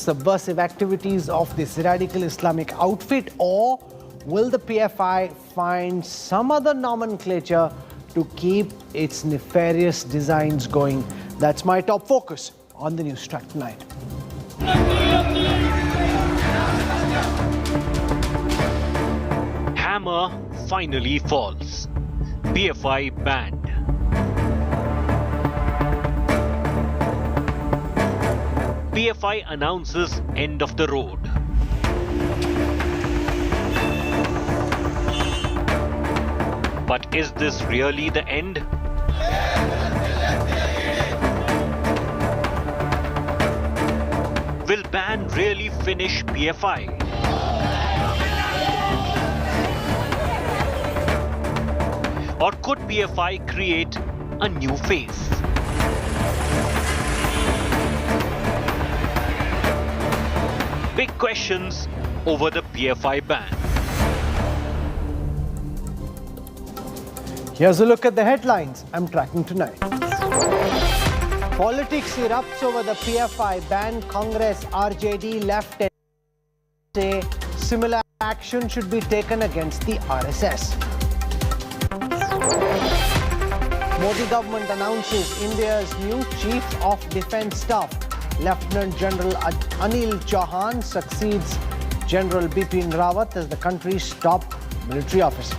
subversive activities of this radical Islamic outfit, or will the PFI find some other nomenclature to keep its nefarious designs going? That's my top focus on the Newstrack tonight. Hammer finally falls. PFI banned. PFI announces end of the road. But is this really the end? Will ban really finish PFI? Or could PFI create a new face? Big questions over the PFI ban. Here's a look at the headlines I'm tracking tonight. Politics erupts over the PFI ban. Congress, RJD, left and say similar action should be taken against the RSS. Modi government announces India's new Chief of Defence Staff. Lieutenant General Anil Chauhan succeeds General Bipin Rawat as the country's top military officer.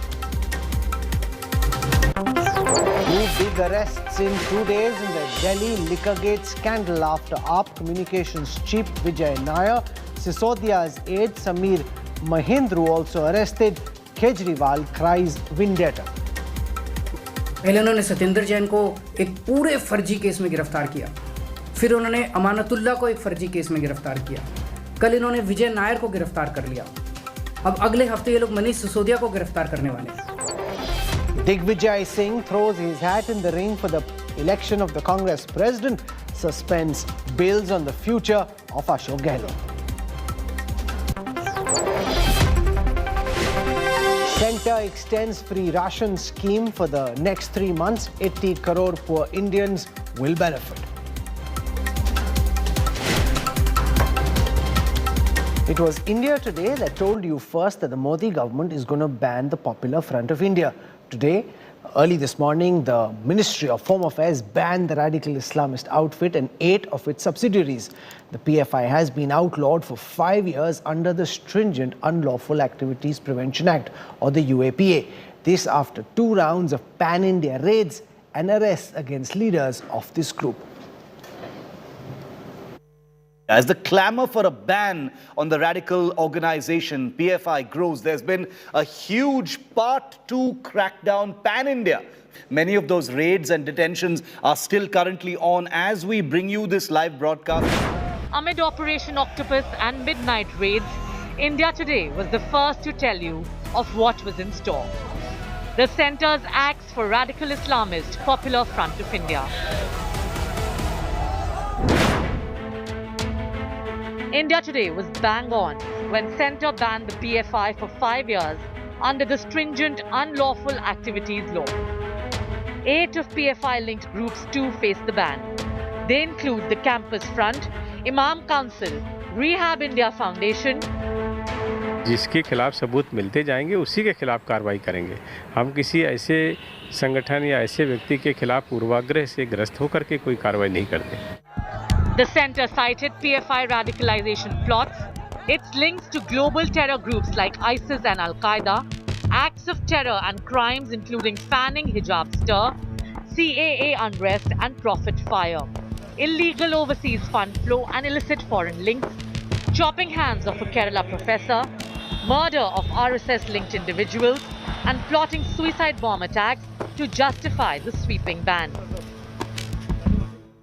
Two big arrests in 2 days in the Delhi Liquorgate scandal after AAP communications chief Vijay Nair, Sisodia's aide Sameer Mahindra also arrested. Kejriwal cries vendetta. पहले उन्होंने सत्येंद्र जैन को एक पूरे फर्जी case में गिरफ्तार किया, फिर उन्होंने अमानतुल्लाह को एक फर्जी केस में गिरफ्तार किया, कल इन्होंने विजय नायर को गिरफ्तार कर लिया, अब अगले हफ्ते ये लोग मनीष सिसोदिया को गिरफ्तार करने वाले हैं। Digvijay Singh throws his hat in the ring for the election of the Congress president, suspends bills on the future of Ashok Gehlot. Centre extends free ration scheme for the next 3 months. 80 crore poor Indians will benefit. It was India Today that told you first that the Modi government is going to ban the Popular Front of India. Today, early this morning, the Ministry of Home Affairs banned the radical Islamist outfit and 8 of its subsidiaries. The PFI has been outlawed for 5 years under the stringent Unlawful Activities Prevention Act, or the UAPA. This after 2 rounds of pan-India raids and arrests against leaders of this group. As the clamour for a ban on the radical organisation PFI grows, there's been a huge Part 2 crackdown pan-India. Many of those raids and detentions are still currently on as we bring you this live broadcast. Amid Operation Octopus and midnight raids, India Today was the first to tell you of what was in store. The centre's axe for radical Islamist Popular Front of India. India Today was bang on when Centre banned the PFI for 5 years under the stringent Unlawful Activities Law. 8 of PFI-linked groups too face the ban. They include the Campus Front, Imam Council, Rehab India Foundation. जिसके खिलाफ सबूत मिलते जाएंगे उसी के खिलाफ कार्रवाई करेंगे। हम किसी ऐसे संगठन या ऐसे व्यक्ति के खिलाफ पूर्वाग्रह से ग्रस्त होकर के कोई कार्रवाई नहीं करते। The centre cited PFI radicalization plots, its links to global terror groups like ISIS and Al-Qaeda, acts of terror and crimes including fanning hijab stir, CAA unrest and profit fire, illegal overseas fund flow and illicit foreign links, chopping hands of a Kerala professor, murder of RSS-linked individuals, and plotting suicide bomb attacks to justify the sweeping ban.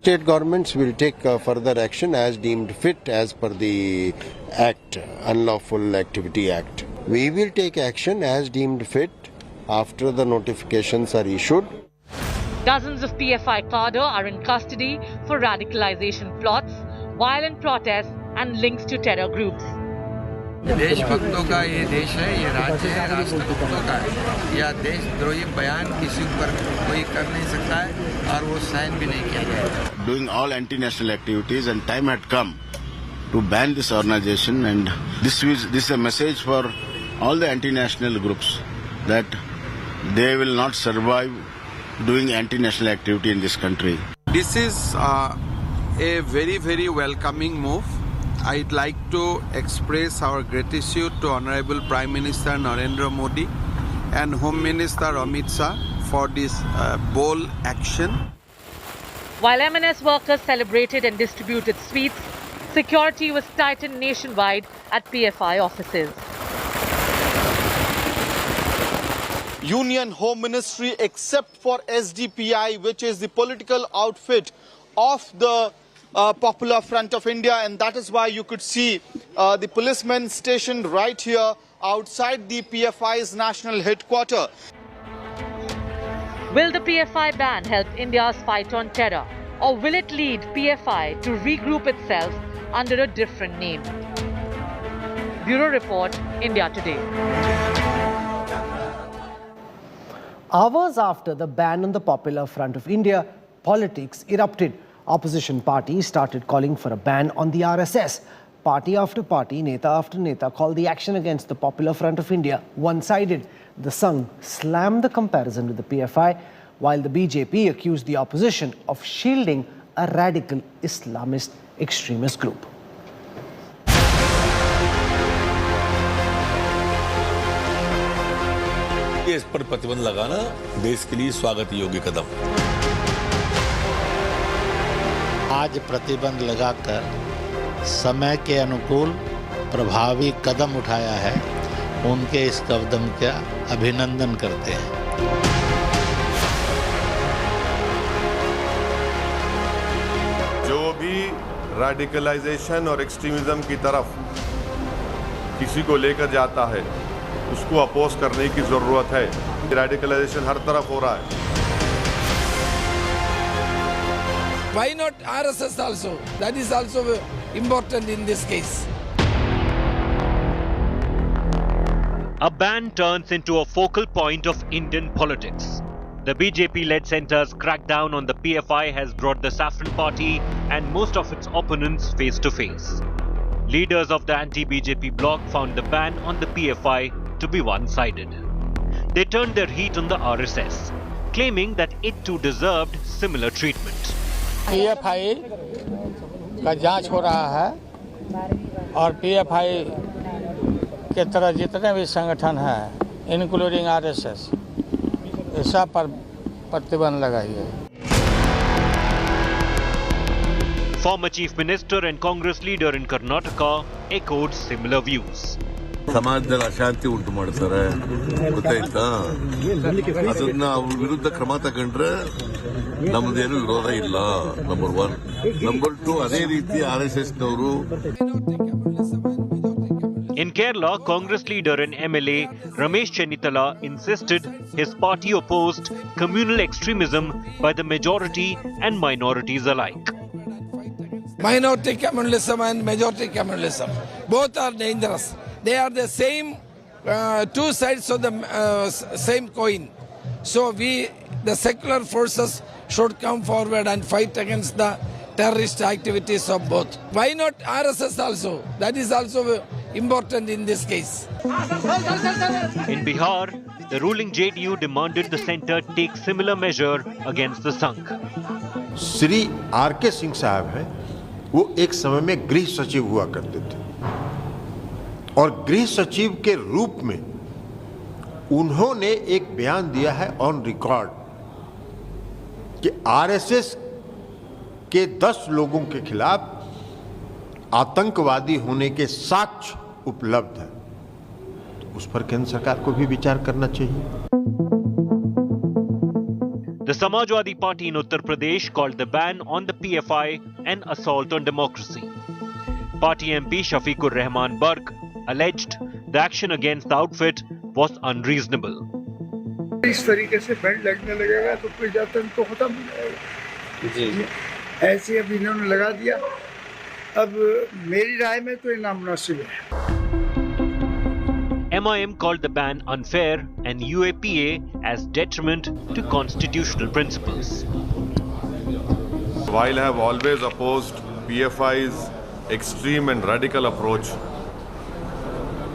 State governments will take further action as deemed fit as per the Act, Unlawful Activity Act. We will take action as deemed fit after the notifications are issued. Dozens of PFI cadre are in custody for radicalization plots, violent protests and links to terror groups. देशभक्तों का ये देश है, ये राज्य है, राष्ट्रभक्तों का है। यह देशद्रोही बयान किसी पर कोई कर नहीं सकता है और वो साइन भी नहीं किया जाएगा। Doing all anti-national activities, and time had come to ban this organization, and this is a message for all the anti-national groups that they will not survive doing anti-national activity in this country. This is a very, very welcoming move. I'd like to express our gratitude to Honorable Prime Minister Narendra Modi and Home Minister Amit Shah for this bold action. While M&S workers celebrated and distributed sweets, security was tightened nationwide at PFI offices. Union Home Ministry, except for SDPI, which is the political outfit of the Popular Front of India, and that is why you could see the policemen stationed right here outside the PFI's national headquarters. Will the PFI ban help India's fight on terror, or will it lead PFI to regroup itself under a different name? Bureau Report, India Today. Hours after the ban on the Popular Front of India, politics erupted. Opposition parties started calling for a ban on the RSS. Party after party, neta after neta called the action against the Popular Front of India one-sided. The Sangh slammed the comparison with the PFI, while the BJP accused the opposition of shielding a radical Islamist extremist group. इस पर प्रतिबंध लगाना देश के लिए स्वागत योग्य कदम। आज प्रतिबंध लगाकर समय के अनुकूल प्रभावी कदम उठाया है, उनके इस कदम का अभिनंदन करते हैं। जो भी रेडिकलाइजेशन और एक्सट्रीमिज्म की तरफ किसी को लेकर जाता है, उसको अपोज करने की जरूरत है। रेडिकलाइजेशन हर तरफ हो रहा है। Why not RSS also? That is also important in this case. A ban turns into a focal point of Indian politics. The BJP-led centre's crackdown on the PFI has brought the Saffron Party and most of its opponents face to face. Leaders of the anti-BJP bloc found the ban on the PFI to be one-sided. They turned their heat on the RSS, claiming that it too deserved similar treatment. PFI का जांच हो रहा है और PFI के तरह जितने भी संगठन हैं, इंक्लूडिंग RSS, ऐसा पर प्रतिबंध लगाइए। Former Chief Minister and Congress leader in Karnataka echoed similar views. ಸಮಾಜದಲ್ಲಿ ಅಶಾಂತಿ ಉಂಟು ಮಾಡ್ತಾರೆ, ಗೊತ್ತಾಯ್ತಾ? ಅದನ್ನ ಅವ್ರ ವಿರುದ್ಧ ಕ್ರಮ ತಗೊಂಡ್ರೆ ನಮ್ದೇನು ವಿರೋಧ ಇಲ್ಲ. ನಂಬರ್ 1. ನಂಬರ್ 2, ಅದೇ ರೀತಿ RSS ನವರು. In Kerala, Congress leader and MLA Ramesh Chennithala insisted his party opposed communal extremism by the majority and minorities alike. Minority communalism and majority communalism, both are dangerous. They are the same, two sides of the same coin. So the secular forces should come forward and fight against the terrorist activities of both. Why not RSS also? That is also important in this case. In Bihar, the ruling JDU demanded the centre take similar measure against the Sangh. Shri R.K. Singh साहब हैं, वो एक समय में गृह सचिव हुआ करते थे और गृह सचिव के रूप में उन्होंने एक बयान दिया है ऑन रिकॉर्ड कि आरएसएस के 10 लोगों के खिलाफ आतंकवादी होने के साक्ष्य उपलब्ध है। तो उस पर केंद्र सरकार को भी विचार करना चाहिए। The Samajwadi Party in Uttar Pradesh called the ban on the PFI an assault on democracy. Party MP Shafiqur Rahman Bagh alleged the action against the outfit was unreasonable. इस तरीके से बैंड लगने लगेगा तो प्रजातंत्र तो खत्म हो जाएगा जी। ऐसे अब इन्होंने लगा दिया, अब मेरी राय में तो ये नामुनासिब है। MIM called the ban unfair and UAPA as detriment to constitutional principles. While I have always opposed PFI's extreme and radical approach.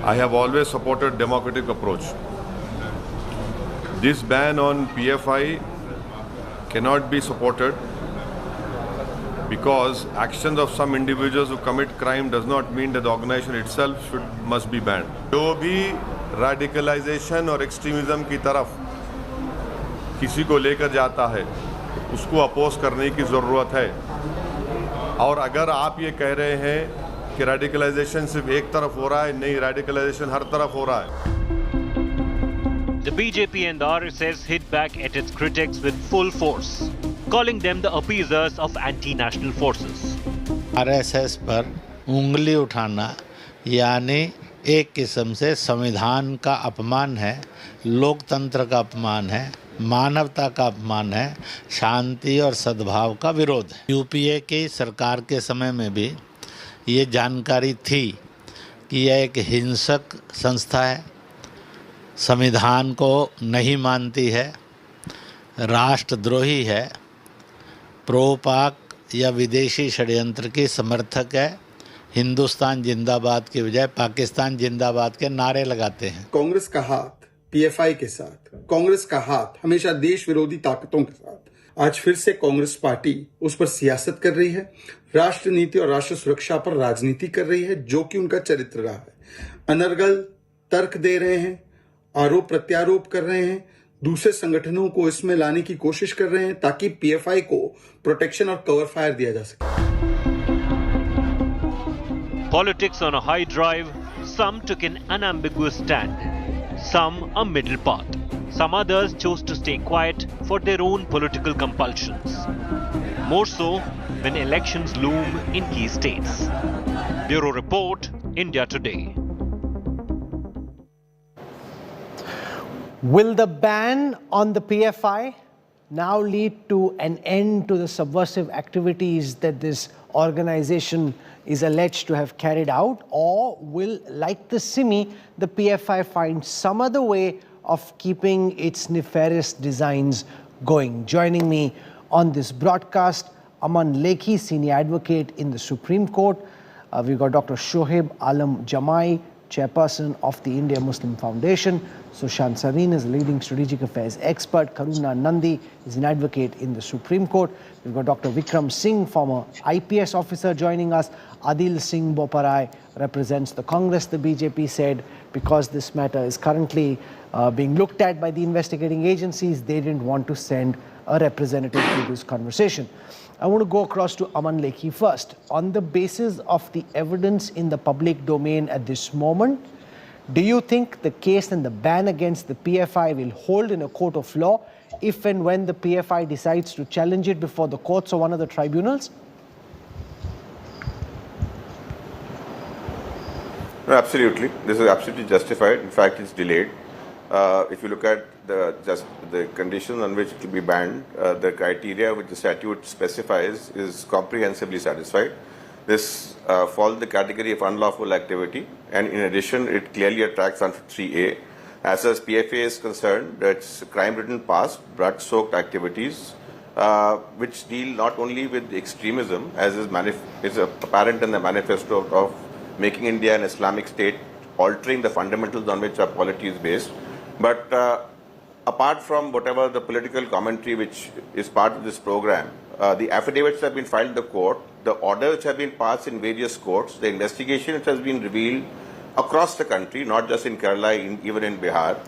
I have always supported democratic approach. This ban on PFI cannot be supported because actions of some individuals who commit crime does not mean that the organization itself must be banned. जो भी radicalization और extremism की तरफ किसी को लेकर जाता है उसको अपोज करने की ज़रूरत है और अगर आप ये कह रहे हैं कि रेडिकलाइजेशन सिर्फ एक तरफ हो रहा है, नहीं, रेडिकलाइजेशन हर तरफ हो रहा है. The BJP and the RSS hit back at its critics with full force, calling them the appeasers of anti-national forces. RSS पर उंगली उठाना यानी एक किस्म से संविधान का अपमान है, लोकतंत्र का अपमान है, मानवता का अपमान है, शांति और सद्भाव का विरोध है. यूपीए की सरकार के समय में भी ये जानकारी थी कि यह एक हिंसक संस्था है, संविधान को नहीं मानती है, राष्ट्रद्रोही है, प्रो-पाक या विदेशी षड्यंत्र की समर्थक है, हिंदुस्तान जिंदाबाद की बजाय पाकिस्तान जिंदाबाद के नारे लगाते हैं. कांग्रेस का हाथ पीएफआई के साथ, कांग्रेस का हाथ हमेशा देश विरोधी ताकतों के साथ. आज फिर से कांग्रेस पार्टी उस पर सियासत कर रही है, राष्ट्र नीति और राष्ट्र सुरक्षा पर राजनीति कर रही है, जो कि उनका चरित्र रहा है. अनर्गल तर्क दे रहे हैं, आरोप प्रत्यारोप कर रहे हैं, दूसरे संगठनों को इसमें लाने की कोशिश कर रहे हैं ताकि पीएफआई को प्रोटेक्शन और कवर फायर दिया जा सके. Politics on a high drive, some took an unambiguous stand, some a middle path. Some others chose to stay quiet for their own political compulsions. More so when elections loom in key states. Bureau Report, India Today. Will the ban on the PFI now lead to an end to the subversive activities that this organization is alleged to have carried out, or will, like the Simi, the PFI find some other way of keeping its nefarious designs going? Joining me on this broadcast, Aman Lekhi, senior advocate in the Supreme Court. We've got Dr. Shoaib Alam Jamai, chairperson of the India Muslim Foundation. Sushant Saveen is a leading strategic affairs expert. Karuna Nandi is an advocate in the Supreme Court. We've got Dr. Vikram Singh, former IPS officer, joining us. Adil Singh Boparai represents the Congress. The BJP said because this matter is currently being looked at by the investigating agencies, they didn't want to send a representative to this conversation. I want to go across to Aman Lekhi first. On the basis of the evidence in the public domain at this moment, do you think the case and the ban against the PFI will hold in a court of law if and when the PFI decides to challenge it before the courts or one of the tribunals? No, absolutely. This is absolutely justified. In fact, it's delayed. If you look at the conditions on which it will be banned, the criteria which the statute specifies is comprehensively satisfied. This falls in the category of unlawful activity, and in addition, it clearly attracts 153A. As far as PFA is concerned, it's crime-ridden past, blood-soaked activities, which deal not only with extremism, as is apparent in the manifesto of making India an Islamic state, altering the fundamentals on which our polity is based, but apart from whatever the political commentary which is part of this program, the affidavits have been filed in the court, the orders have been passed in various courts, the investigation which has been revealed across the country, not just in Kerala, even in Bihar,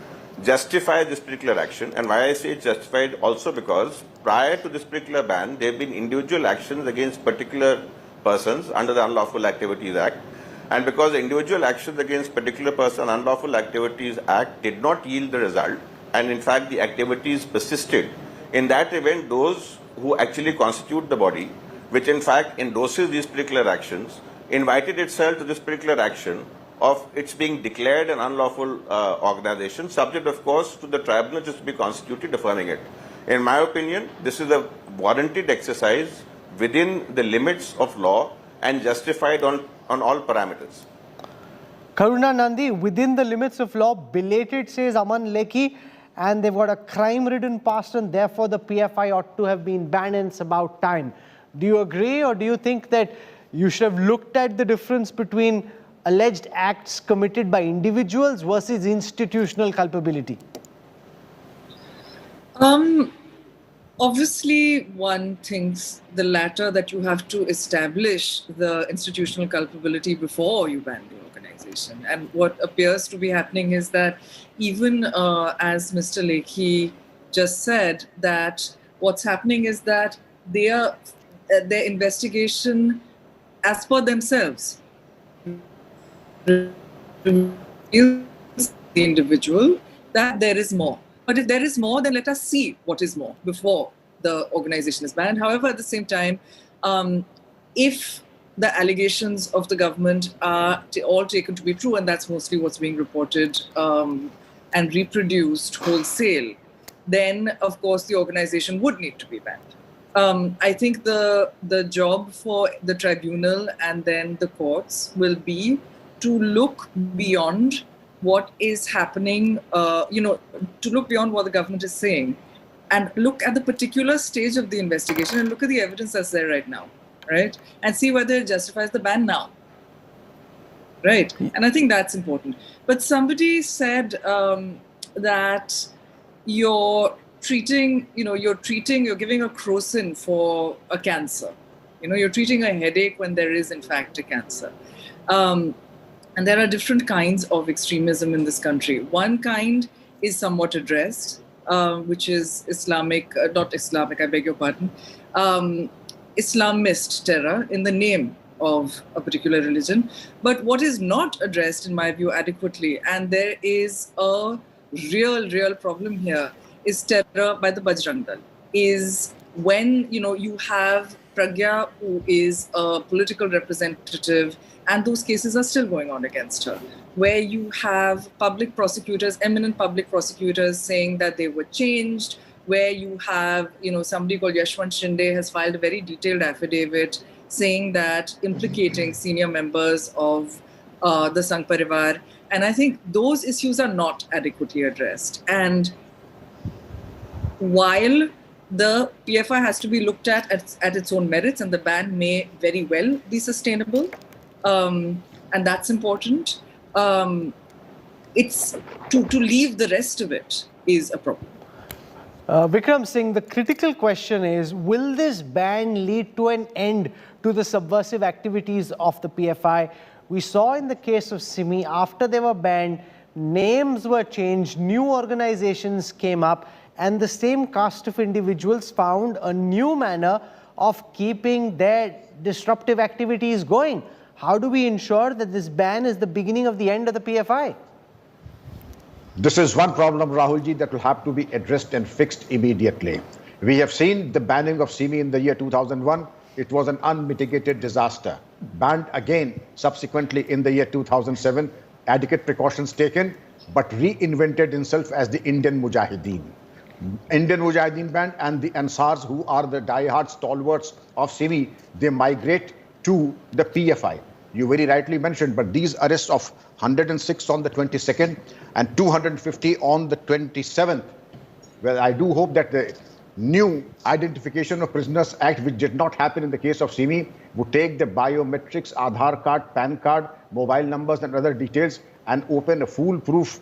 justify this particular action. And why I say it's justified also because prior to this particular ban, there have been individual actions against particular persons under the Unlawful Activities Act. And because the individual actions against particular person Unlawful Activities Act did not yield the result, and in fact the activities persisted, in that event those who actually constitute the body, which in fact endorses these particular actions, invited itself to this particular action of its being declared an unlawful organization, subject of course to the tribunal just to be constituted affirming it. In my opinion, this is a warranted exercise within the limits of law and justified on all parameters. Karuna Nandi, within the limits of law, belated, says Aman Lekhi, and they've got a crime-ridden past and therefore the PFI ought to have been banned and it's about time. Do you agree, or do you think that you should have looked at the difference between alleged acts committed by individuals versus institutional culpability? Obviously, one thinks the latter, that you have to establish the institutional culpability before you ban the organization. And what appears to be happening is that even as Mr. Lekhi just said, that what's happening is that their investigation, as per themselves, reveals the individual that there is more. But if there is more, then let us see what is more before the organization is banned. However, at the same time, if the allegations of the government are all taken to be true, and that's mostly what's being reported and reproduced wholesale, then of course the organization would need to be banned. I think the job for the tribunal and then the courts will be to look beyond what is happening, to look beyond what the government is saying and look at the particular stage of the investigation and look at the evidence that's there right now, right? And see whether it justifies the ban now, right? And I think that's important. But somebody said that you're giving a crocin for a cancer. You're treating a headache when there is in fact a cancer. And there are different kinds of extremism in this country. One kind is somewhat addressed, which is not Islamic, I beg your pardon, Islamist terror in the name of a particular religion. But what is not addressed, in my view, adequately, and there is a real problem here, is terror by the Bajrang Dal. Is when, you have Pragya, who is a political representative, and those cases are still going on against her, where you have public prosecutors, eminent public prosecutors saying that they were changed, where you have, somebody called Yashwant Shinde has filed a very detailed affidavit saying that implicating senior members of the Sangh Parivar. And I think those issues are not adequately addressed. And while the PFI has to be looked at its own merits, and the ban may very well be sustainable, and that's important. It's to leave the rest of it is a problem. Vikram Singh, the critical question is, will this ban lead to an end to the subversive activities of the PFI? We saw in the case of Simi, after they were banned, names were changed, new organizations came up, and the same caste of individuals found a new manner of keeping their disruptive activities going. How do we ensure that this ban is the beginning of the end of the PFI? This is one problem, Rahulji, that will have to be addressed and fixed immediately. We have seen the banning of Simi in the year 2001. It was an unmitigated disaster. Banned again subsequently in the year 2007. Adequate precautions taken, but reinvented himself as the Indian Mujahideen. Indian Mujahideen band and the Ansars, who are the die-hard stalwarts of Simi, they migrate to the PFI. You very rightly mentioned, but these arrests of 106 on the 22nd and 250 on the 27th, well, I do hope that the new Identification of Prisoners Act, which did not happen in the case of Simi, would take the biometrics, Aadhaar card, PAN card, mobile numbers and other details and open a foolproof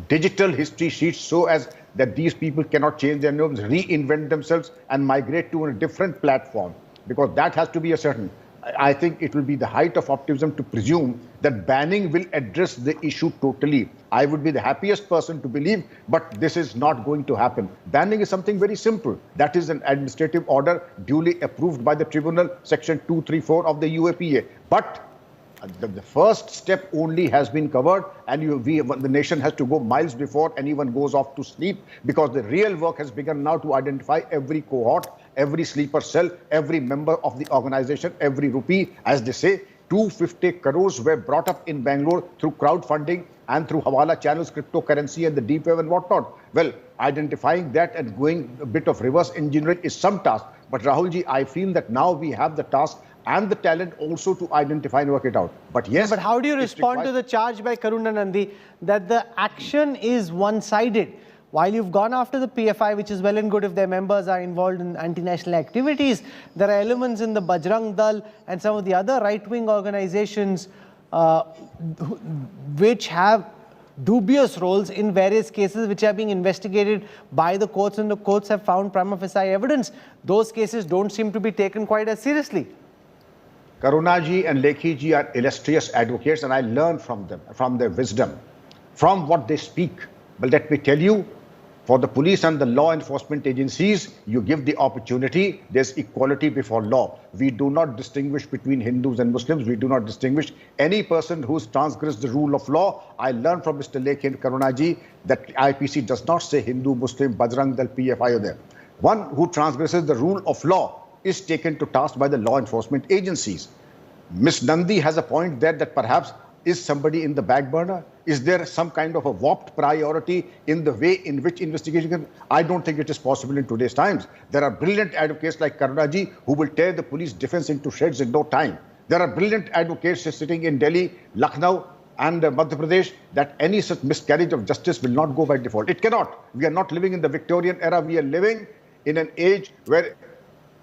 digital history sheet so as that these people cannot change their names, reinvent themselves and migrate to a different platform, because that has to be a certain. I think it will be the height of optimism to presume that banning will address the issue totally. I would be the happiest person to believe, but this is not going to happen. Banning is something very simple. That is an administrative order duly approved by the tribunal, section 234 of the UAPA. But the first step only has been covered, and the nation has to go miles before anyone goes off to sleep, because the real work has begun now to identify every cohort, every sleeper cell, every member of the organization, every rupee. As they say, 250 crores were brought up in Bangalore through crowdfunding and through Hawala channels, cryptocurrency and the deep web and whatnot. Well, identifying that and going a bit of reverse engineering is some task. But Rahulji, I feel that now we have the task and the talent also to identify and work it out. But yes. But how do you respond to the charge by Karuna Nandi that the action is one-sided? while you've gone after the PFI, which is well and good if their members are involved in anti-national activities, there are elements in the Bajrang Dal and some of the other right-wing organizations which have dubious roles in various cases which are being investigated by the courts, and the courts have found prima facie evidence. Those cases don't seem to be taken quite as seriously. Karuna ji and Lekhi ji are illustrious advocates, and I learn from them, from their wisdom, from what they speak. But let me tell you, for the police and the law enforcement agencies, you give the opportunity, there's equality before law. We do not distinguish between Hindus and Muslims. We do not distinguish any person who's transgressed the rule of law. I learned from Mr. Lekhi and Karuna ji that IPC does not say Hindu, Muslim, Bajrang Dal, PFI or there. One who transgresses the rule of law is taken to task by the law enforcement agencies. Ms. Nandi has a point there that perhaps is somebody in the back burner? Is there some kind of a warped priority in the way in which investigation can? I don't think it is possible in today's times. There are brilliant advocates like Karunaji who will tear the police defense into shreds in no time. There are brilliant advocates sitting in Delhi, Lucknow and Madhya Pradesh that any such miscarriage of justice will not go by default. It cannot. We are not living in the Victorian era. We are living in an age where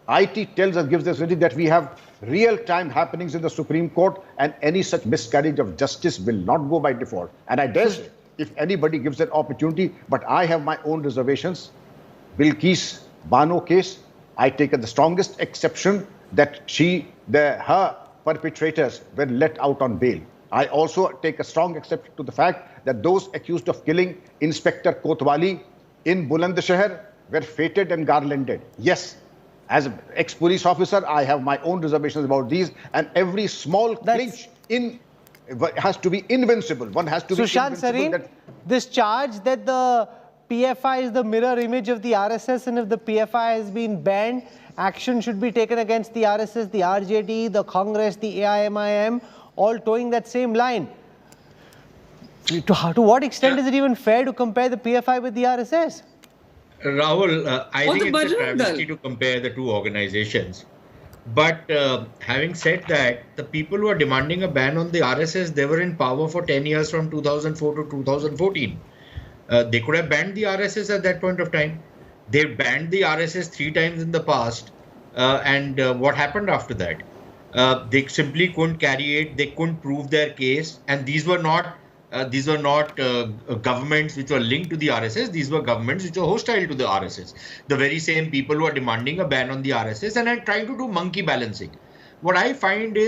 IT tells us, gives us ready that we have real-time happenings in the Supreme Court, and any such miscarriage of justice will not go by default. And I dare say, if anybody gives an opportunity, but I have my own reservations. Bilkis Bano case, I take the strongest exception that her perpetrators were let out on bail. I also take a strong exception to the fact that those accused of killing Inspector Kotwali in Bulandshahr were feted and garlanded. Yes. As an ex-police officer, I have my own reservations about these, and every small clinch has to be invincible. One has to be invincible. Shaheen, this charge that the PFI is the mirror image of the RSS, and if the PFI has been banned, action should be taken against the RSS, the RJD, the Congress, the AIMIM, all towing that same line. To what extent is it even fair to compare the PFI with the RSS? Rahul, I think it's a travesty to compare the two organizations. But having said that, the people who are demanding a ban on the RSS, they were in power for 10 years from 2004 to 2014. They could have banned the RSS at that point of time. They banned the RSS 3 times in the past. And what happened after that? They simply couldn't carry it. They couldn't prove their case. And these were not governments which were linked to the RSS. These were governments which were hostile to the RSS. The very same people who are demanding a ban on the RSS and are trying to do monkey balancing. What I find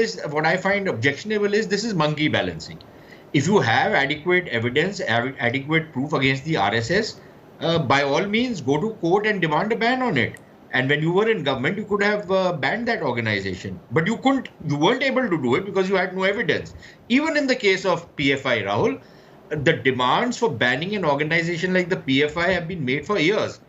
objectionable is this is monkey balancing. If you have adequate evidence, adequate proof against the RSS, by all means go to court and demand a ban on it. And when you were in government, you could have banned that organization. But you weren't able to do it because you had no evidence. Even in the case of PFI, Rahul, the demands for banning an organization like the PFI have been made for years.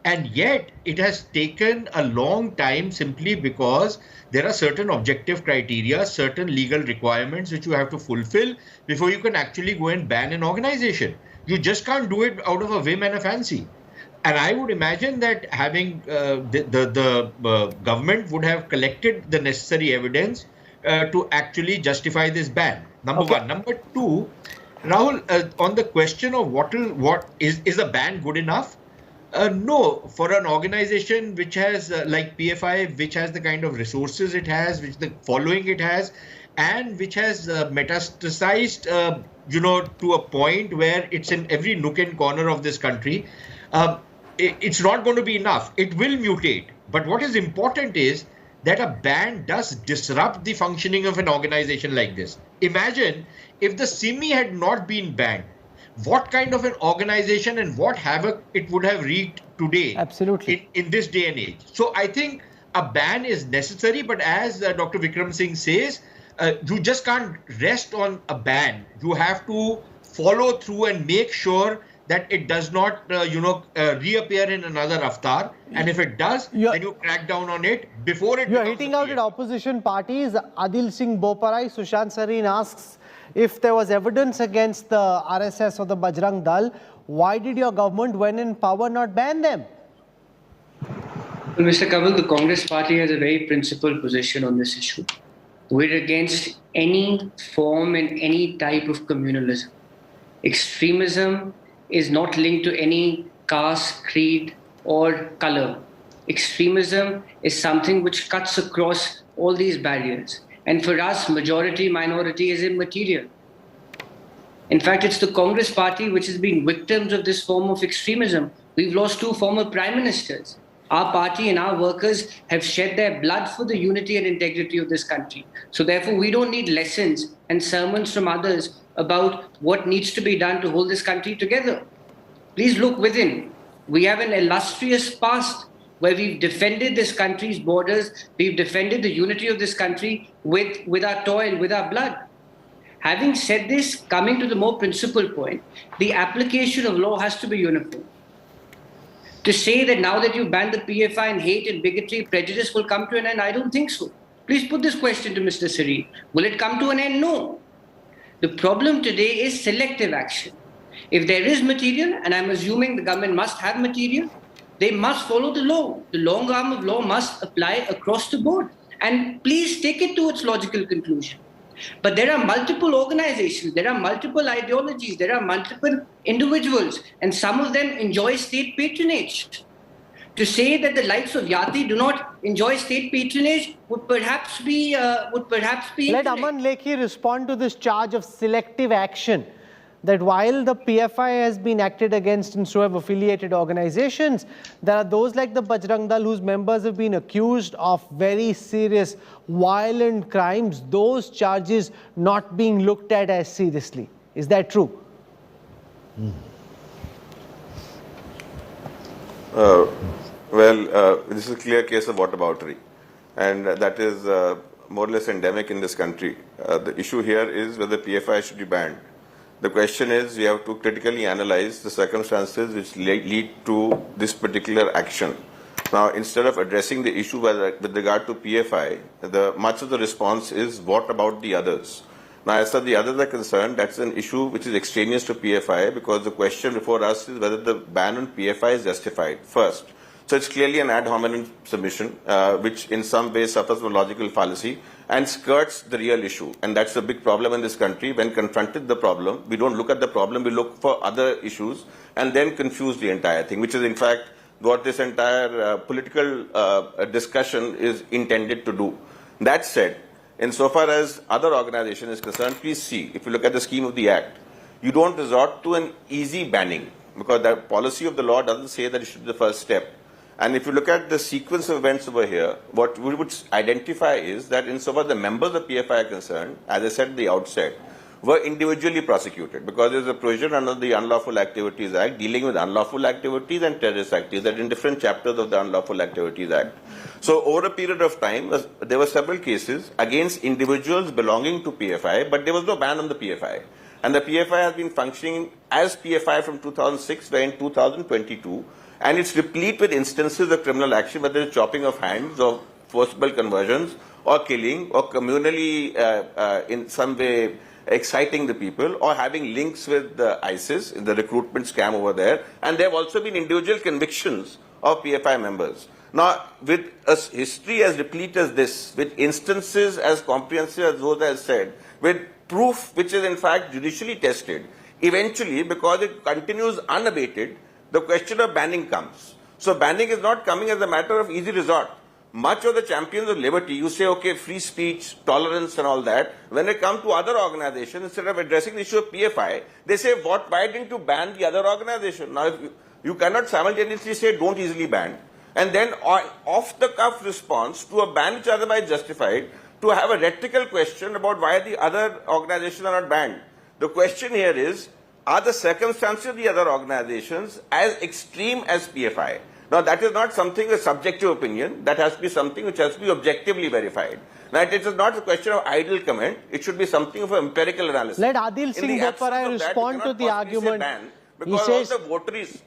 And yet it has taken a long time simply because there are certain objective criteria, certain legal requirements which you have to fulfill before you can actually go and ban an organization. You just can't do it out of a whim and a fancy. And I would imagine that having the government would have collected the necessary evidence to actually justify this ban. Number one. Number two, Rahul, on the question of what is a ban good enough? No, for an organization which has like PFI, which has the kind of resources it has, which the following it has, and which has metastasized, to a point where it's in every nook and corner of this country. It's not going to be enough. It will mutate. But what is important is that a ban does disrupt the functioning of an organization like this. Imagine if the SIMI had not been banned, what kind of an organization and what havoc it would have wreaked today. Absolutely. In this day and age. So I think a ban is necessary, but as Dr. Vikram Singh says, you just can't rest on a ban. You have to follow through and make sure that it does not, reappear in another avatar. And if it does, then you crack down on it before it. You're hitting out at opposition parties. Adil Singh Boparai, Sushant Sareen asks, if there was evidence against the RSS or the Bajrang Dal, why did your government, when in power, not ban them? Well, Mr. Kanwal, the Congress party has a very principled position on this issue. We're against any form and any type of communalism. Extremism is not linked to any caste, creed, or color. Extremism is something which cuts across all these barriers. And for us, majority, minority is immaterial. In fact, it's the Congress party which has been victims of this form of extremism. We've lost 2 former prime ministers. Our party and our workers have shed their blood for the unity and integrity of this country. So therefore, we don't need lessons and sermons from others about what needs to be done to hold this country together. Please look within. We have an illustrious past where we've defended this country's borders, we've defended the unity of this country with our toil, with our blood. Having said this, coming to the more principal point, the application of law has to be uniform. To say that now that you ban the PFI and hate and bigotry, prejudice will come to an end, I don't think so. Please put this question to Mr. Shaheen. Will it come to an end? No. The problem today is selective action. If there is material, and I'm assuming the government must have material, they must follow the law. The long arm of law must apply across the board. And please take it to its logical conclusion. But there are multiple organizations, there are multiple ideologies, there are multiple individuals, and some of them enjoy state patronage. To say that the likes of Yati do not enjoy state patronage would perhaps be Let Aman Lekhi respond to this charge of selective action, that while the PFI has been acted against and so have affiliated organizations, there are those like the Bajrang Dal whose members have been accused of very serious violent crimes, those charges not being looked at as seriously. Is that true? This is a clear case of whataboutery, and that is more or less endemic in this country. The issue here is whether PFI should be banned. The question is, we have to critically analyze the circumstances which lead to this particular action. Now, instead of addressing the issue with regard to PFI, much of the response is, what about the others? Now, as far as the others are concerned, that's an issue which is extraneous to PFI, because the question before us is whether the ban on PFI is justified, first. So it's clearly an ad hominem submission, which in some ways suffers from logical fallacy and skirts the real issue. And that's a big problem in this country. When confronted the problem, we don't look at the problem, we look for other issues and then confuse the entire thing, which is in fact what this entire political discussion is intended to do. That said, insofar as other organization is concerned, please see, if you look at the scheme of the Act, you don't resort to an easy banning, because the policy of the law doesn't say that it should be the first step. And if you look at the sequence of events over here, what we would identify is that insofar as the members of PFI are concerned, as I said at the outset, were individually prosecuted, because there is a provision under the Unlawful Activities Act dealing with unlawful activities and terrorist activities that in different chapters of the Unlawful Activities Act. So over a period of time, there were several cases against individuals belonging to PFI, but there was no ban on the PFI. And the PFI has been functioning as PFI from 2006, where in 2022, and it's replete with instances of criminal action, whether it's chopping of hands or forcible conversions or killing or communally in some way exciting the people or having links with ISIS in the recruitment scam over there. And there have also been individual convictions of PFI members. Now, with a history as replete as this, with instances as comprehensive as those I said, with proof which is in fact judicially tested, eventually, because it continues unabated, the question of banning comes. So banning is not coming as a matter of easy resort. Much of the champions of liberty, you say, okay, free speech, tolerance and all that. When it comes to other organizations, instead of addressing the issue of PFI, they say, why didn't you ban the other organization? Now, if you cannot simultaneously say, don't easily ban, and then off-the-cuff response to a ban which is otherwise justified, to have a rhetorical question about why the other organizations are not banned. The question here is, are the circumstances of the other organizations as extreme as PFI? Now, that is not something, a subjective opinion. That has to be something which has to be objectively verified. Now, it is not a question of idle comment. It should be something of an empirical analysis. Let Adil Singh Botparai respond to the argument. He says, all the votaries...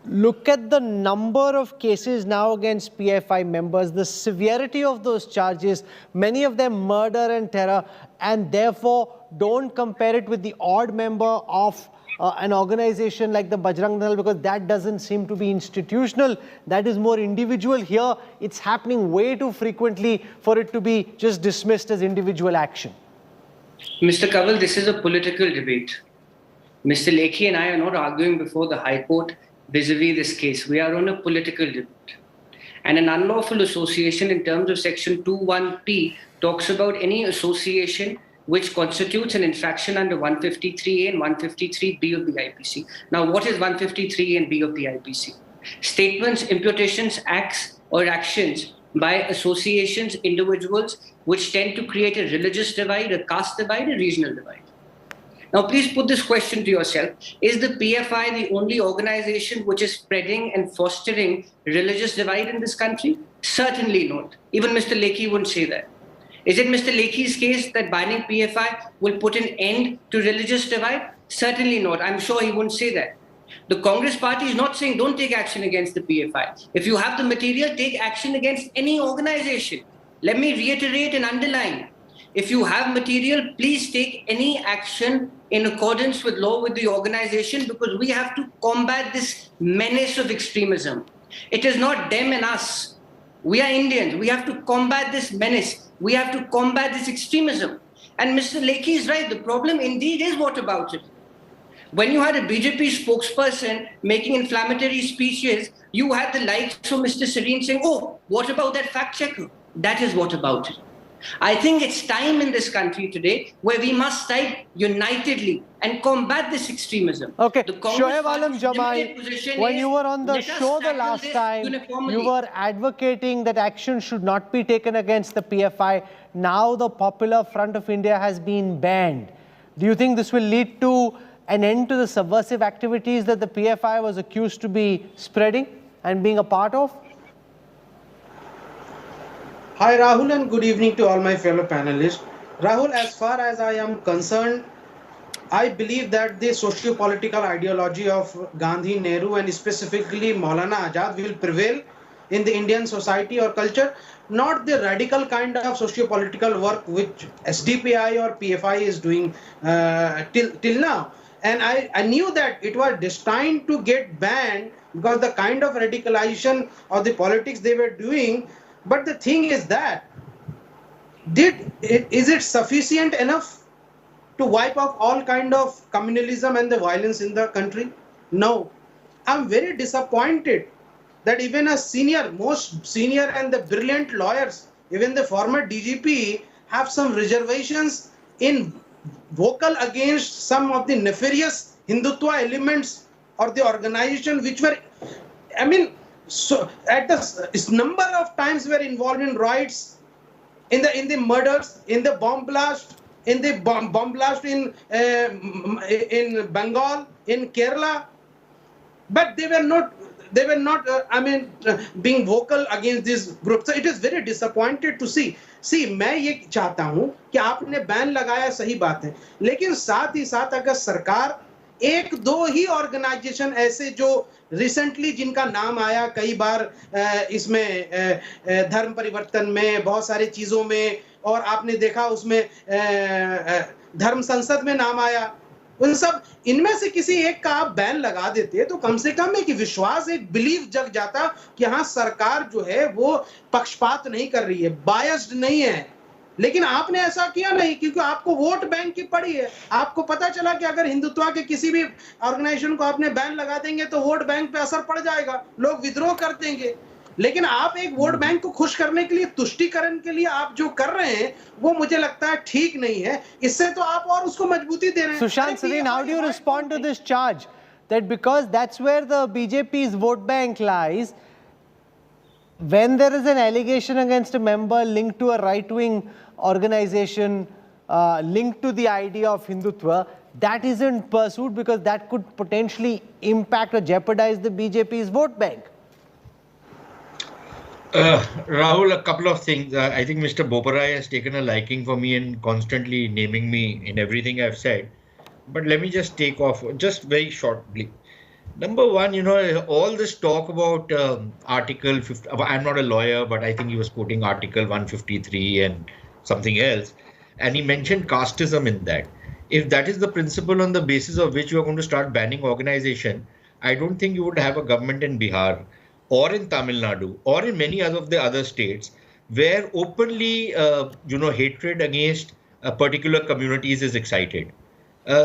Look at the number of cases now against PFI members, the severity of those charges, many of them murder and terror, and therefore don't compare it with the odd member of an organization like the Bajrang Dal, because that doesn't seem to be institutional. That is more individual. Here, it's happening way too frequently for it to be just dismissed as individual action. Mr. Kanwal, this is a political debate. Mr. Lekhi and I are not arguing before the High Court vis-a-vis this case. We are on a political debate. And an unlawful association in terms of section 21P talks about any association which constitutes an infraction under 153A and 153B of the IPC. Now, what is 153A and B of the IPC? Statements, imputations, acts or actions by associations, individuals, which tend to create a religious divide, a caste divide, a regional divide. Now, please put this question to yourself. Is the PFI the only organization which is spreading and fostering religious divide in this country? Certainly not. Even Mr. Lekhi wouldn't say that. Is it Mr. Lekhi's case that banning PFI will put an end to religious divide? Certainly not. I'm sure he wouldn't say that. The Congress party is not saying don't take action against the PFI. If you have the material, take action against any organization. Let me reiterate and underline. If you have material, please take any action in accordance with law with the organization, because we have to combat this menace of extremism. It is not them and us. We are Indians. We have to combat this menace. We have to combat this extremism. And Mr. Lekhi is right. The problem indeed is what about it? When you had a BJP spokesperson making inflammatory speeches, you had the likes of Mr. Shaheen saying, oh, what about that fact checker? That is what about it. I think it's time in this country today where we must stand unitedly and combat this extremism. Okay, Shoaib Alam Jamai, when you were on the show the last time, you were advocating that action should not be taken against the PFI. Now the Popular Front of India has been banned. Do you think this will lead to an end to the subversive activities that the PFI was accused to be spreading and being a part of? Hi Rahul, and good evening to all my fellow panelists. Rahul, as far as I am concerned, I believe that the socio-political ideology of Gandhi, Nehru and specifically Maulana Azad will prevail in the Indian society or culture, not the radical kind of socio-political work which SDPI or PFI is doing till now. And I knew that it was destined to get banned because the kind of radicalization of the politics they were doing. But the thing is that, is it sufficient enough to wipe off all kind of communalism and the violence in the country? No. I'm very disappointed that even a most senior and the brilliant lawyers, even the former DGP, have some reservations in vocal against some of the nefarious Hindutva elements or the organization which were, I mean, so at the number of times we were involved in riots, in the murders, in the bomb blast, in Bengal, in Kerala, but they were not being vocal against this group. So it is very disappointed to see. मैं ये चाहता हूँ कि आपने ban लगाया, सही बात है, लेकिन साथ ही साथ अगर सरकार एक दो ही ऑर्गेनाइजेशन ऐसे जो रिसेंटली जिनका नाम आया कई बार इसमें धर्म परिवर्तन में, बहुत सारी चीजों में, और आपने देखा उसमें धर्म संसद में नाम आया, उन सब इनमें से किसी एक का आप बैन लगा देते तो कम से कम एक विश्वास, एक बिलीव जग जाता कि हाँ सरकार जो है वो पक्षपात नहीं कर रही है, बायस्ड नहीं है। लेकिन आपने ऐसा किया नहीं, क्योंकि आपको वोट बैंक की पड़ी है। आपको पता चला कि अगर हिंदुत्व के किसी भी ऑर्गेनाइजेशन को आपने बैन लगा देंगे तो वोट बैंक पे असर पड़ जाएगा, लोग विद्रोह कर देंगे। लेकिन आप एक वोट बैंक को खुश करने के लिए, तुष्टीकरण के लिए आप जो कर रहे हैं वो मुझे लगता है ठीक नहीं है। इससे तो आप और उसको मजबूती दे रहे हैं। Sushant Sareen, how do you respond to this charge that because that's where the BJP's vote bank lies, when there is an allegation against a member linked to a right-wing organization, linked to the idea of Hindutva, that isn't pursued because that could potentially impact or jeopardize the BJP's vote bank? Rahul, a couple of things. I think Mr. Boparai has taken a liking for me and constantly naming me in everything I've said. But let me just take off just very shortly. Number one, all this talk about Article 50, I'm not a lawyer, but I think he was quoting Article 153 and something else. And he mentioned casteism in that. If that is the principle on the basis of which you are going to start banning organization, I don't think you would have a government in Bihar or in Tamil Nadu or in many of the other states where openly, hatred against particular communities is excited.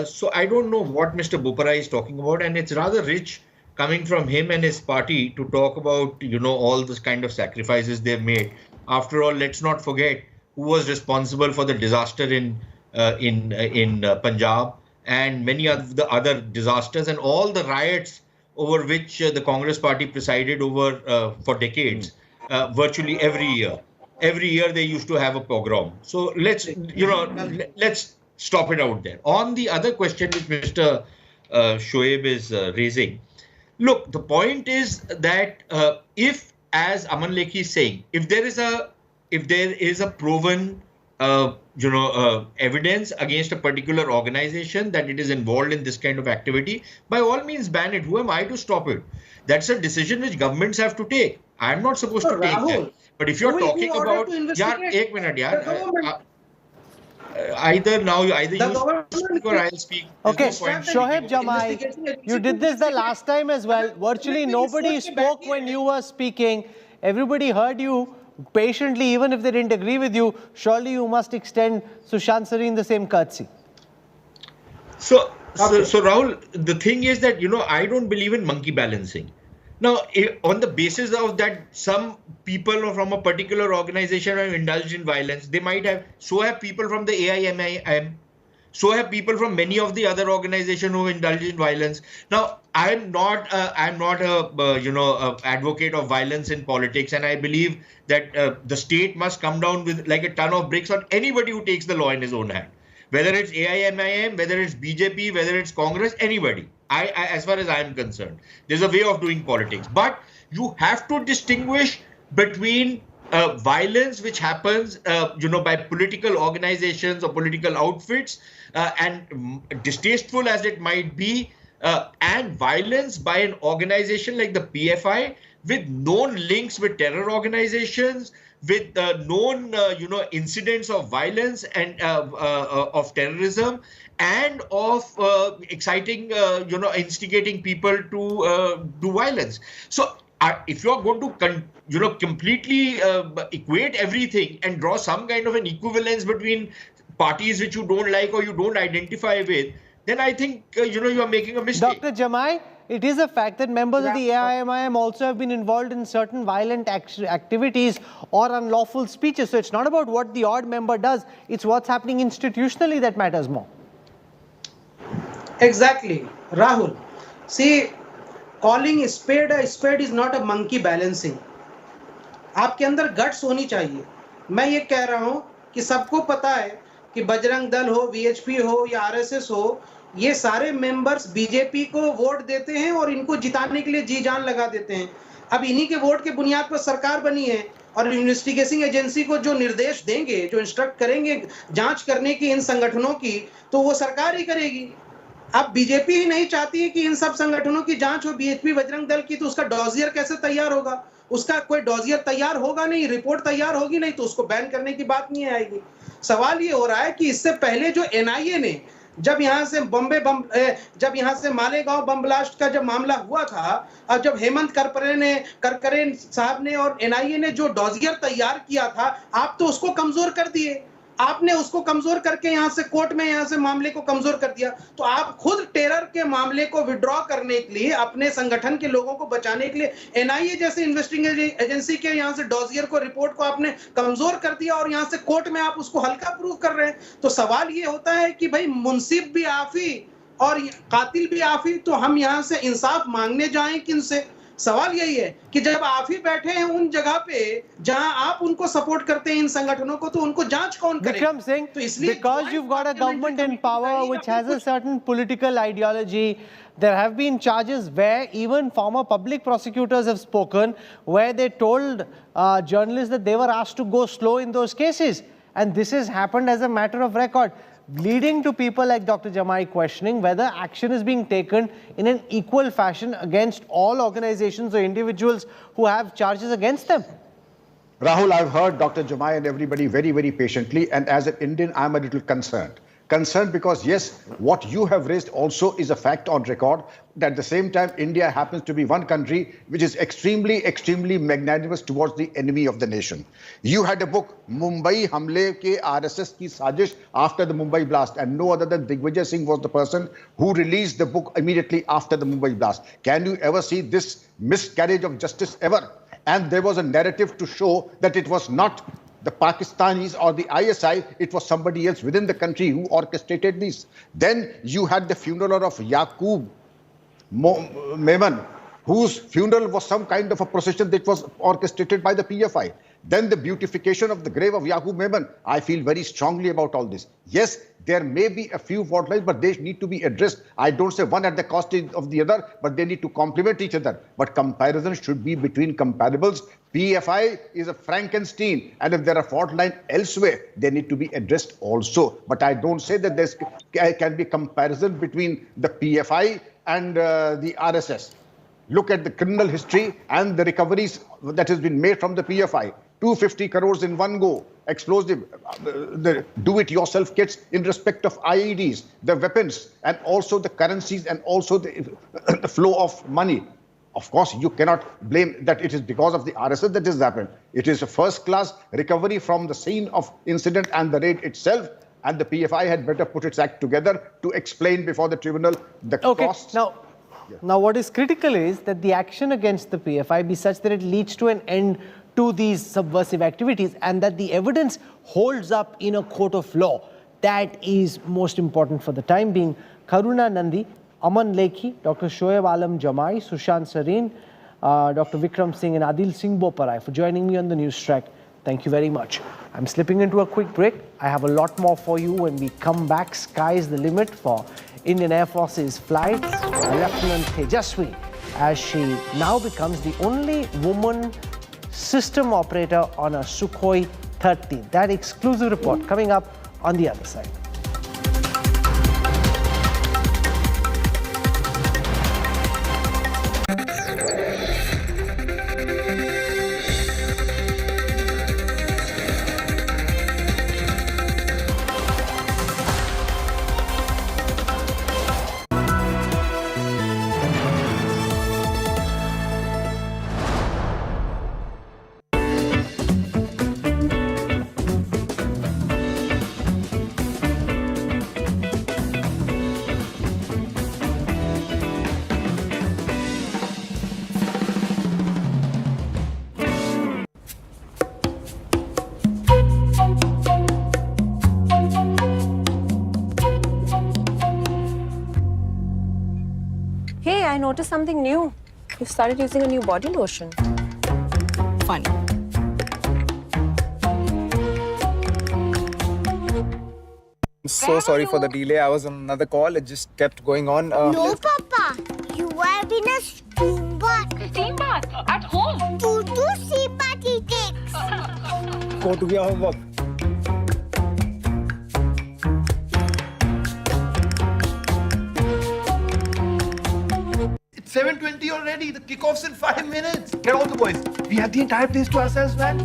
So I don't know what Mr. Boparai is talking about, and it's rather rich coming from him and his party to talk about, all this kind of sacrifices they've made. After all, let's not forget who was responsible for the disaster in Punjab and many of the other disasters and all the riots over which the Congress party presided over for decades, virtually every year. Every year they used to have a pogrom. So let's stop it out there. On the other question which Mr. Shoaib is raising, look, the point is that if, as Aman Lekhi is saying, if there is a proven evidence against a particular organization that it is involved in this kind of activity, by all means ban it. Who am I to stop it? That's a decision which governments have to take. I'm not supposed to take that. But if you're talking about, एक minute, either you speak or I'll speak. Okay, Shoaib Jamai, you did this the last time as well. Virtually nobody spoke when you were speaking. Everybody heard you patiently, even if they didn't agree with you. Surely you must extend Sushant Sareen the same courtesy. So Rahul, the thing is that, I don't believe in monkey balancing. Now, on the basis of that, some people from a particular organization have indulged in violence. They might have, so have people from the AIMIM, so have people from many of the other organizations who have indulged in violence. Now, I'm not a advocate of violence in politics, and I believe that the state must come down with like a ton of bricks on anybody who takes the law in his own hand. Whether it's AIMIM, whether it's BJP, whether it's Congress, anybody. I as far as I am concerned, there's a way of doing politics, but you have to distinguish between violence which happens, by political organizations or political outfits, and distasteful as it might be, and violence by an organization like the PFI with known links with terror organizations, with known, incidents of violence and of terrorism, and of exciting, instigating people to do violence. So if you are going to, completely equate everything and draw some kind of an equivalence between parties which you don't like or you don't identify with, then I think, you are making a mistake. Dr. Jamai, it is a fact that members of the AIMIM also have been involved in certain violent activities or unlawful speeches. So it's not about what the odd member does, it's what's happening institutionally that matters more. Exactly, Rahul. See, calling a spade is not a monkey balancing. आपके अंदर guts होनी चाहिए. मैं ये कह रहा हूँ कि सबको पता है कि बजरंग दल हो, VHP हो या RSS हो, ये सारे मेंबर्स बीजेपी को वोट देते हैं और इनको जिताने के लिए जी जान लगा देते हैं. अब इन्हीं के वोट के बुनियाद पर सरकार बनी है और इन्वेस्टिगेशन एजेंसी को जो निर्देश देंगे, जो इंस्ट्रक्ट करेंगे जांच करने की इन संगठनों की, तो वो सरकार ही करेगी. अब बीजेपी ही नहीं चाहती है कि इन सब संगठनों की जांच हो, BHP बजरंग दल की, तो उसका डॉजियर कैसे तैयार होगा? उसका कोई डॉजियर तैयार होगा नहीं, रिपोर्ट तैयार होगी नहीं, तो उसको बैन करने की बात नहीं आएगी. सवाल ये हो रहा है कि इससे पहले जो NIA ने जब यहाँ से मालेगांव बम ब्लास्ट का जब मामला हुआ था, और जब हेमंत करकरे साहब ने और NIA ने जो डॉजियर तैयार किया था, आप तो उसको कमजोर कर दिए. आपने उसको कमजोर करके यहाँ से कोर्ट में यहाँ से मामले को कमजोर कर दिया. तो आप खुद टेरर के मामले को विड्रॉ करने के लिए, अपने संगठन के लोगों को बचाने के लिए NIA जैसे इन्वेस्टिगेशन एजेंसी के यहाँ से डॉजियर को, रिपोर्ट को आपने कमजोर कर दिया और यहाँ से कोर्ट में आप उसको हल्का प्रूव कर रहे हैं. तो सवाल ये होता है कि भाई मुंसिफ भी आफी और कातिल भी आफी, तो हम यहाँ से इंसाफ मांगने जाएं किनसे? सवाल यही है कि जब आप ही बैठे हैं उन जगह पे जहां आप उनको सपोर्ट करते हैं इन संगठनों को, तो उनको जांच कौन करेगा? Vikram Singh, because you've got a government in power which has a certain political ideology, there have been charges where even former public prosecutors have spoken, where they told journalists that they were asked to go slow in those cases, and this has happened as a matter of record, leading to people like Dr. Jamai questioning whether action is being taken in an equal fashion against all organizations or individuals who have charges against them. Rahul, I've heard Dr. Jamai and everybody very, very patiently, and as an Indian, I'm a little concerned. Concerned because, yes, what you have raised also is a fact on record. At the same time, India happens to be one country which is extremely, extremely magnanimous towards the enemy of the nation. You had a book, Mumbai Hamle ke RSS ki Sajish, after the Mumbai blast, and no other than Digvijay Singh was the person who released the book immediately after the Mumbai blast. Can you ever see this miscarriage of justice ever? And there was a narrative to show that it was not the Pakistanis or the ISI, it was somebody else within the country who orchestrated this. Then you had the funeral of Yaqub Memon, whose funeral was some kind of a procession that was orchestrated by the PFI. Then the beautification of the grave of Yaqub Memon. I feel very strongly about all this. Yes, there may be a few fault lines, but they need to be addressed. I don't say one at the cost of the other, but they need to complement each other. But comparison should be between comparables. PFI is a Frankenstein, and if there are fault lines elsewhere, they need to be addressed also. But I don't say that there can be comparison between the PFI and the RSS. Look at the criminal history and the recoveries that has been made from the PFI. 250 crores in one go, explosive, the do-it-yourself kits in respect of IEDs, the weapons, and also the currencies, and also the flow of money. Of course, you cannot blame that it is because of the RSS that this happened. It is a first-class recovery from the scene of incident and the raid itself, and the PFI had better put its act together to explain before the tribunal the costs. Now, what is critical is that the action against the PFI be such that it leads to an end to these subversive activities, and that the evidence holds up in a court of law. That is most important for the time being. Karuna Nandi, Aman Lekhi, Dr. Shoaib Alam Jamai, Sushant Sareen, Dr. Vikram Singh and Adil Singh Boparai for joining me on the Newstrack. Thank you very much. I'm slipping into a quick break. I have a lot more for you when we come back. Sky's the limit for Indian Air Force's flight. Lieutenant Tejaswi, as she now becomes the only woman system operator on a Sukhoi 30. That exclusive report coming up on the other side. I noticed something new. You've started using a new body lotion. Funny. I'm so sorry for the delay. I was on another call. It just kept going on. No, Papa. You have been a steam bath. Steam bath? At home? Two steam bath he takes. Go to your homework. It's 7:20 already. The kickoff's in 5 minutes. Get all the boys. We have the entire place to ourselves, man.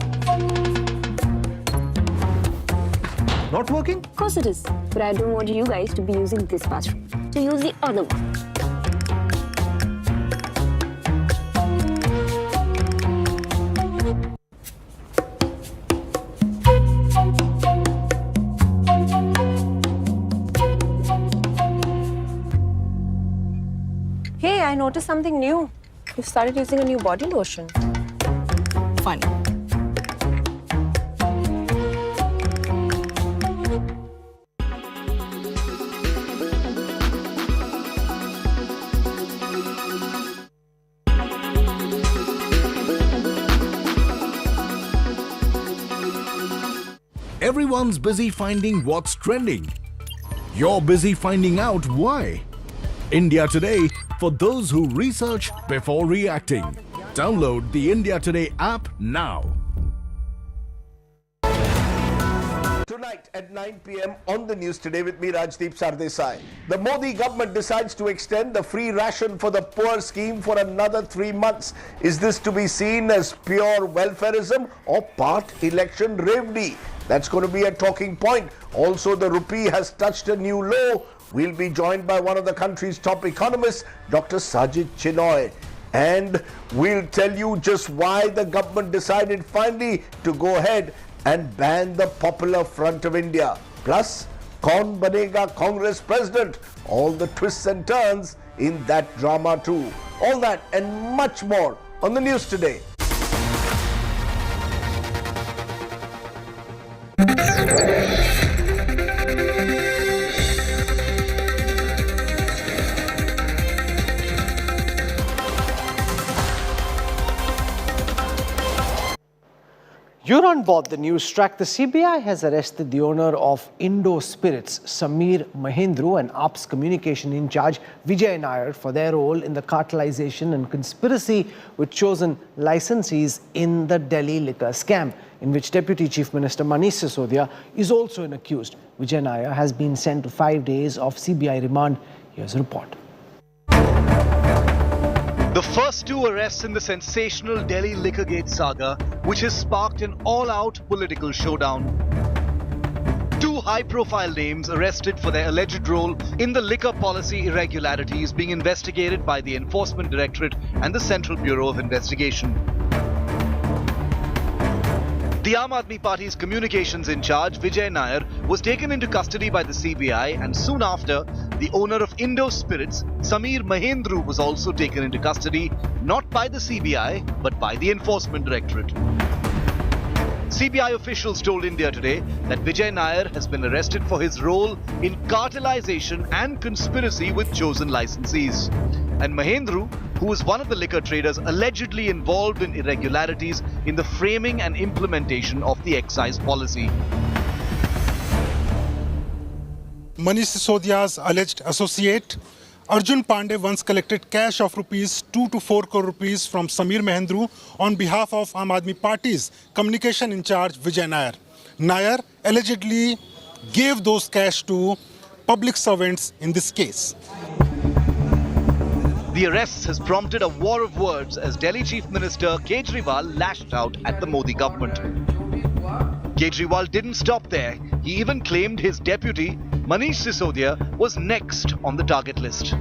Not working? Of course it is. But I don't want you guys to be using this bathroom. So use the other one. Hey, I noticed something new. You've started using a new body lotion. Funny. Everyone's busy finding what's trending. You're busy finding out why. India Today, for those who research before reacting. Download the India Today app now. Tonight at 9 p.m. on the news today with me, Rajdeep Sardesai. The Modi government decides to extend the free ration for the poor scheme for another 3 months. Is this to be seen as pure welfareism or part election revenue? That's going to be a talking point. Also, the rupee has touched a new low. We'll be joined by one of the country's top economists, Dr. Sajid Chinoy. And we'll tell you just why the government decided finally to go ahead and ban the Popular Front of India. Plus, Kaun Banega Congress President? All the twists and turns in that drama too. All that and much more on the news today. You're on board the Newstrack. The CBI has arrested the owner of Indo Spirits, Sameer Mahendru, and AP's communication in charge, Vijay Nair, for their role in the cartelization and conspiracy with chosen licensees in the Delhi liquor scam, in which Deputy Chief Minister Manish Sisodia is also an accused. Vijay Nair has been sent to 5 days of CBI remand. Here's a report. The first two arrests in the sensational Delhi Liquorgate saga, which has sparked an all-out political showdown. Two high-profile names arrested for their alleged role in the liquor policy irregularities being investigated by the Enforcement Directorate and the Central Bureau of Investigation. The Aam Aadmi Party's communications in charge, Vijay Nair, was taken into custody by the CBI, and soon after, the owner of Indo Spirits, Sameer Mahendru, was also taken into custody, not by the CBI, but by the Enforcement Directorate. CBI officials told India Today that Vijay Nair has been arrested for his role in cartelization and conspiracy with chosen licensees. And Mahendru, who was one of the liquor traders allegedly involved in irregularities in the framing and implementation of the excise policy. Manish Sisodia's alleged associate, Arjun Pandey, once collected cash of rupees 2 to 4 crore rupees from Sameer Mahendru on behalf of Aam Aadmi Party's communication in charge, Vijay Nair. Nair allegedly gave those cash to public servants in this case. The arrests has prompted a war of words as Delhi Chief Minister Kejriwal lashed out at the Modi government. Kejriwal didn't stop there. He even claimed his deputy, Manish Sisodia, was next on the target list.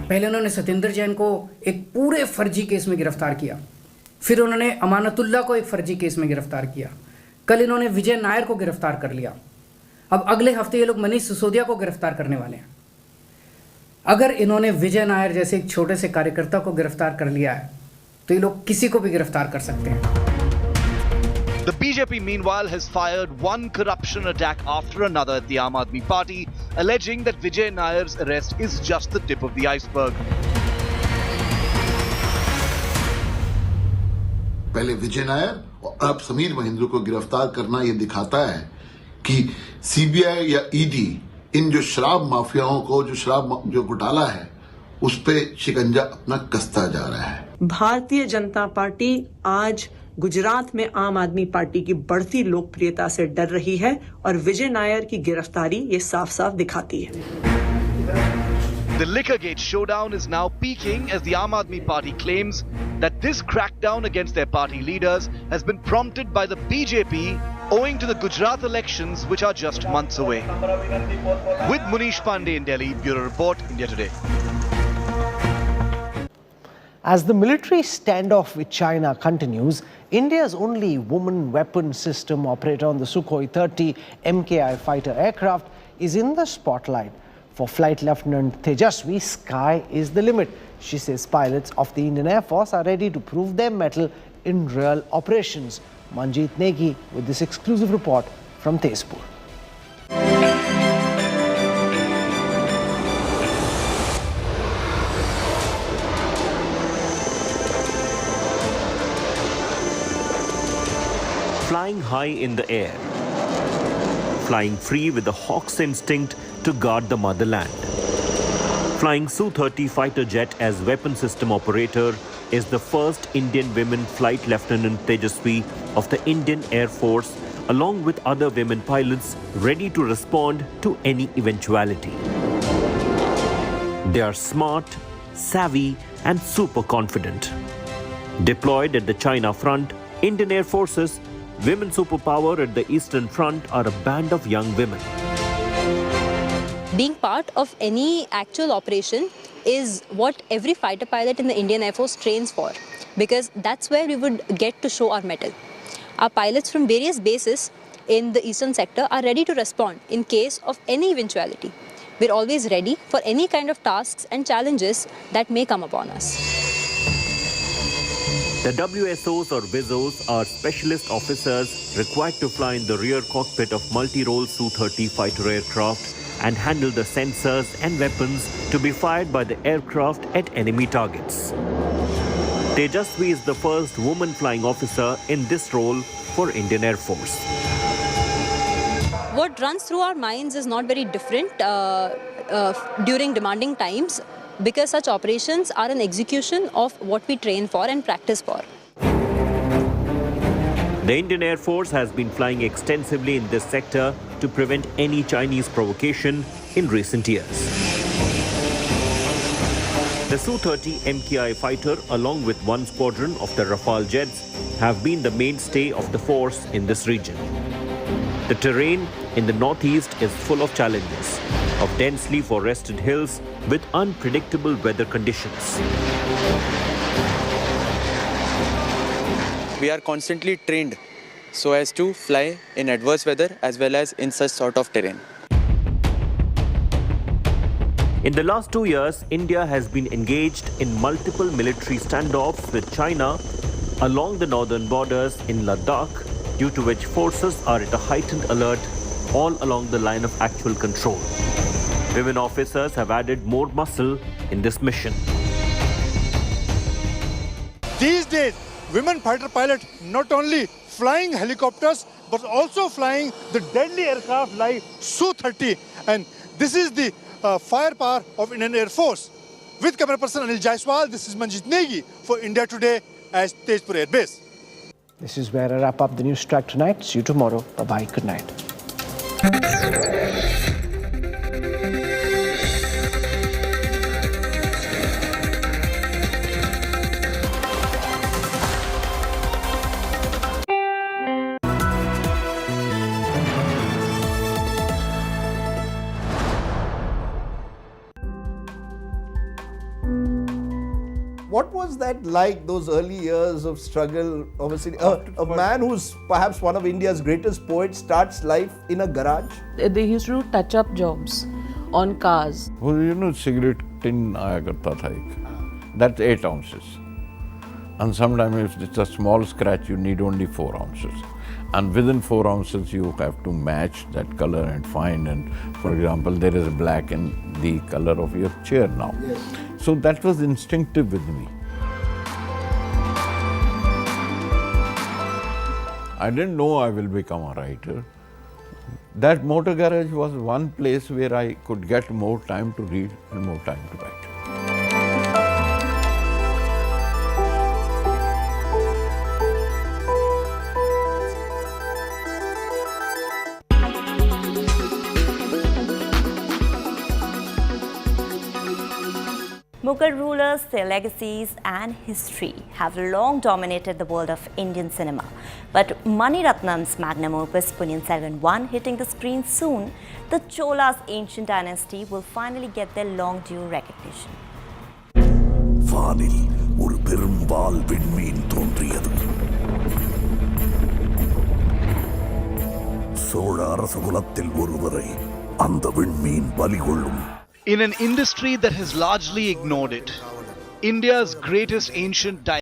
पहले उन्होंने सतेंद्र जैन को एक पूरे फर्जी case में गिरफ्तार किया, फिर उन्होंने अमानतुल्ला को एक फर्जी केस में गिरफ्तार किया, कल इन्होंने विजय नायर को गिरफ्तार कर लिया, अब अगले हफ्ते ये लोग मनीष सिसोदिया को गिरफ्तार करने वाले हैं। अगर इन्होंने विजय नायर जैसे एक छोटे से कार्यकर्ता को गिरफ्तार कर लिया है, तो ये लोग किसी को भी गिरफ्तार कर सकते हैं। The BJP meanwhile has fired one corruption attack after another at the Aam Aadmi Party, alleging that Vijay Nair's arrest is just the tip of the iceberg. पहले विजय नायर और अब समीर महेंद्र को गिरफ्तार करना यह दिखाता है कि सीबीआई या ईडी इन जो शराब माफियाओं को जो घोटाला है उस पे शिकंजा अपना कसता जा रहा है। भारतीय जनता पार्टी आज गुजरात में आम आदमी पार्टी की बढ़ती लोकप्रियता से डर रही है और विजय नायर की गिरफ्तारी ये साफ-साफ दिखाती है। The Liquorgate showdown is now peaking as the Aam Aadmi Party claims that this crackdown against their party leaders has been prompted by the BJP owing to the Gujarat elections which are just months away. With Munish Pandey in Delhi, Bureau Report, India Today. As the military standoff with China continues, India's only woman weapon system operator on the Sukhoi 30 MKI fighter aircraft is in the spotlight. For Flight Lieutenant Tejaswi, sky is the limit. She says pilots of the Indian Air Force are ready to prove their mettle in real operations. Manjeet Negi with this exclusive report from Tezpur. Flying high in the air, flying free with the hawk's instinct to guard the motherland. Flying Su-30 fighter jet as weapon system operator is the first Indian women Flight Lieutenant Tejaswi of the Indian Air Force, along with other women pilots ready to respond to any eventuality. They are smart, savvy, and super confident. Deployed at the China front, Indian Air Forces Women superpower at the Eastern Front are a band of young women. Being part of any actual operation is what every fighter pilot in the Indian Air Force trains for, because that's where we would get to show our mettle. Our pilots from various bases in the eastern sector are ready to respond in case of any eventuality. We're always ready for any kind of tasks and challenges that may come upon us. The WSOs or WISOs are specialist officers required to fly in the rear cockpit of multi-role Su-30 fighter aircraft and handle the sensors and weapons to be fired by the aircraft at enemy targets. Tejasvi is the first woman flying officer in this role for Indian Air Force. What runs through our minds is not very different during demanding times, because such operations are an execution of what we train for and practice for. The Indian Air Force has been flying extensively in this sector to prevent any Chinese provocation in recent years. The Su-30 MKI fighter, along with one squadron of the Rafale jets, have been the mainstay of the force in this region. The terrain in the northeast is full of challenges, of densely forested hills with unpredictable weather conditions. We are constantly trained so as to fly in adverse weather as well as in such sort of terrain. In the last 2 years, India has been engaged in multiple military standoffs with China along the northern borders in Ladakh, due to which forces are at a heightened alert all along the line of actual control. Women officers have added more muscle in this mission. These days, women fighter pilots not only flying helicopters but also flying the deadly aircraft like Su-30, and this is the firepower of Indian Air Force. With camera person Anil Jaiswal, this is Manjit Negi for India Today at Tezpur Air Base. This is where I wrap up the Newstrack tonight. See you tomorrow. Bye-bye. Good night. What was that like, those early years of struggle? Obviously, a man who's perhaps one of India's greatest poets starts life in a garage. They used to do touch-up jobs on cars. Well, you know, cigarette tin आया करता था एक. That's 8 ounces. And sometimes if it's a small scratch, you need only 4 ounces. And within 4 ounces, you have to match that color and find. And for example, there is black in the color of your chair now. Yes. So that was instinctive with me. I didn't know I will become a writer. That motor garage was one place where I could get more time to read and more time to write. Mughal rulers, their legacies and history have long dominated the world of Indian cinema. But Mani Ratnam's magnum opus Ponniyin Selvan 1 hitting the screen soon, the Chola's ancient dynasty will finally get their long-due recognition. வானில் ஒரு பெரும்பால் விண்மீன் தோன்றியது. சோழ அரசகுலத்தில் ஒருவரை அந்த விண்மீன் பலிகொள்ளும். In an industry that has largely ignored it, India's greatest ancient